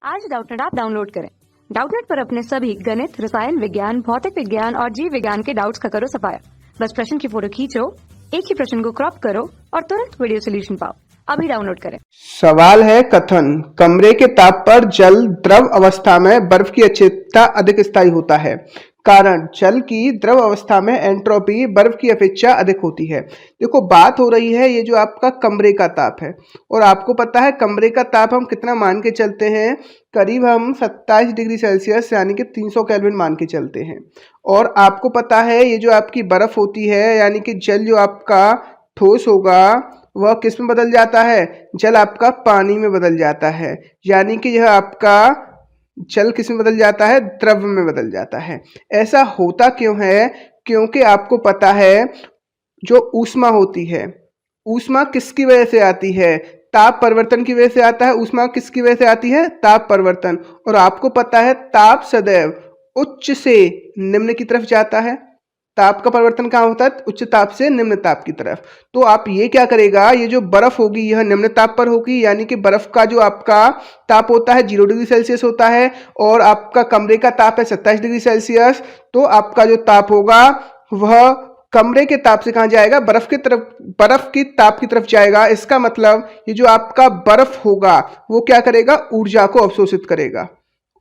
आज Doubtnut app download करें। Doubtnut पर अपने सभी गणित, रसायन विज्ञान, भौतिक विज्ञान और जीव विज्ञान के डाउट्स का करो सफाया। बस प्रश्न की फोटो खींचो, एक ही प्रश्न को क्रॉप करो और तुरंत वीडियो सोल्यूशन पाओ। अभी डाउनलोड करें। सवाल है कथन कमरे के ताप पर जल द्रव अवस्था में बर्फ की अनिश्चितता अधिक स्थायी होता है। कारण जल की द्रव अवस्था में एंट्रोपी बर्फ की अपेक्षा अधिक होती है। देखो बात हो रही है ये जो आपका कमरे का ताप है और आपको पता है कमरे का ताप हम कितना मान के चलते हैं, करीब हम 27 डिग्री सेल्सियस यानी कि 300 केल्विन मान के चलते हैं। और आपको पता है ये जो आपकी बर्फ होती है यानी कि जल जो आपका ठोस होगा वह किस में बदल जाता है, जल आपका पानी में बदल जाता है, यानी कि यह आपका जल किस में बदल जाता है, द्रव में बदल जाता है। ऐसा होता क्यों है, क्योंकि आपको पता है जो ऊष्मा होती है, ऊष्मा किसकी वजह से आती है, ताप परिवर्तन की वजह से आता है। ऊष्मा किसकी वजह से आती है, ताप परिवर्तन। और आपको पता है ताप सदैव उच्च से निम्न की तरफ जाता है। ताप का परिवर्तन कहाँ होता है, उच्च ताप से निम्न ताप की तरफ। तो आप ये क्या करेगा, ये जो बर्फ होगी यह निम्न ताप पर होगी, यानी कि बर्फ का जो आपका ताप होता है 0 डिग्री सेल्सियस होता है और आपका कमरे का ताप है 27 डिग्री सेल्सियस। तो आपका जो ताप होगा वह कमरे के ताप से कहाँ जाएगा, बर्फ की तरफ, बर्फ की ताप की तरफ जाएगा। इसका मतलब ये जो आपका बर्फ होगा वो क्या करेगा, ऊर्जा को अवशोषित करेगा,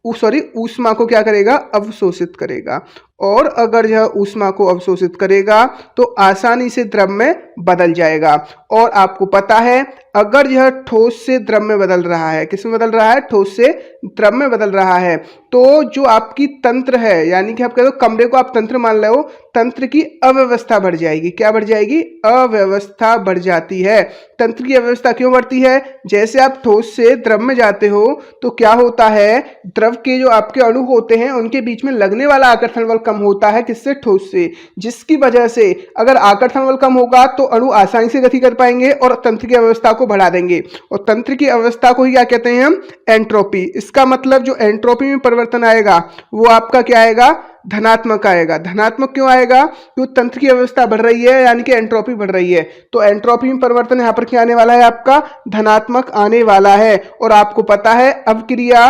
ऊष्मा को क्या करेगा, अवशोषित करेगा। और अगर यह ऊष्मा को अवशोषित करेगा तो आसानी से द्रव में बदल जाएगा। और आपको पता है अगर यह ठोस से द्रव में बदल रहा है, किस में बदल रहा है, ठोस से द्रव में बदल रहा है, तो जो आपकी तंत्र है, यानी कि आप कह दो कमरे को आप तंत्र मान रहे हो, तंत्र की अव्यवस्था बढ़ जाएगी। क्या बढ़ जाएगी, अव्यवस्था बढ़ जाती है। तंत्र की अव्यवस्था क्यों बढ़ती है, जैसे आप ठोस से द्रव में जाते हो तो क्या होता है, द्रव के जो आपके अणु होते हैं उनके बीच में लगने वाला आकर्षण बल कम होता है, किससे, ठोस से, जिसकी वजह से अगर आकर्षण बल कम होगा तो अणु आसानी से गति कर पाएंगे और तंत्र की अवस्था को बढ़ा देंगे। और तंत्र की अवस्था को ही क्या कहते हैं हम, एंट्रोपी। इसका मतलब जो एंट्रोपी में परिवर्तन आएगा वो आपका क्या आएगा, धनात्मक आएगा। धनात्मक क्यों आएगा, क्योंकि तंत्र की अवस्था बढ़ रही है यानी कि एंट्रोपी बढ़ रही है। तो एंट्रोपी में परिवर्तन यहां पर क्या आने वाला है, आपका धनात्मक आने वाला है। और आपको पता है अवक्रिया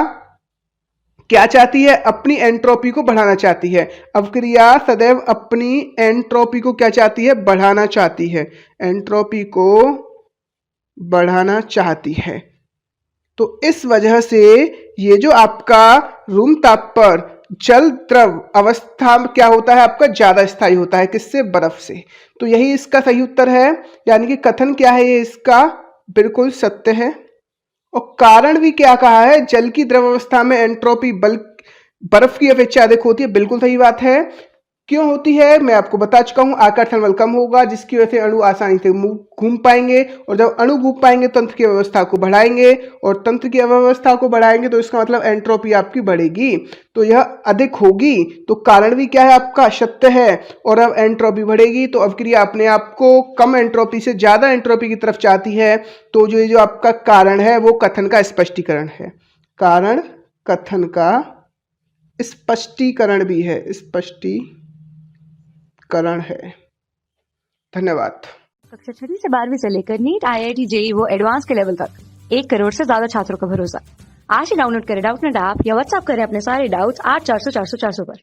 क्या चाहती है, अपनी एंट्रोपी को बढ़ाना चाहती है। अवक्रिया सदैव अपनी एंट्रोपी को क्या चाहती है, बढ़ाना चाहती है, एंट्रोपी को बढ़ाना चाहती है। तो इस वजह से ये जो आपका रूम ताप पर जल द्रव अवस्था में क्या होता है, आपका ज्यादा स्थायी होता है, किससे, बर्फ से। तो यही इसका सही उत्तर है, यानी कि कथन क्या है ये इसका बिल्कुल सत्य है। और कारण भी क्या कहा है, जल की द्रव अवस्था में एंट्रोपी बर्फ की अपेक्षा अधिक होती है, बिल्कुल सही बात है। क्यों होती है मैं आपको बता चुका हूं, आकर्षण बल कम होगा जिसकी वजह से अणु आसानी से घूम पाएंगे, और जब अणु घूम पाएंगे तंत्र की अवस्था को बढ़ाएंगे, और तंत्र की अवस्था को बढ़ाएंगे तो इसका मतलब एंट्रोपी आपकी बढ़ेगी, तो यह अधिक होगी। तो कारण भी क्या है, आपका सत्य है। और अब एंट्रोपी बढ़ेगी तो अवक्रिया अपने आप को कम एंट्रोपी से ज्यादा एंट्रोपी की तरफ चाहती है। तो जो ये जो आपका कारण है वो कथन का स्पष्टीकरण है, कारण कथन का स्पष्टीकरण भी है, स्पष्टीकरण है। धन्यवाद। कक्षा 6 से 12वीं से लेकर नीट, IIT, JEE वो एडवांस के लेवल तक 1 करोड़ से ज्यादा छात्रों का भरोसा। आज ही डाउनलोड करें डाउटनेट ऐप या व्हाट्सएप करें अपने सारे डाउट्स 8400 400 400 पर।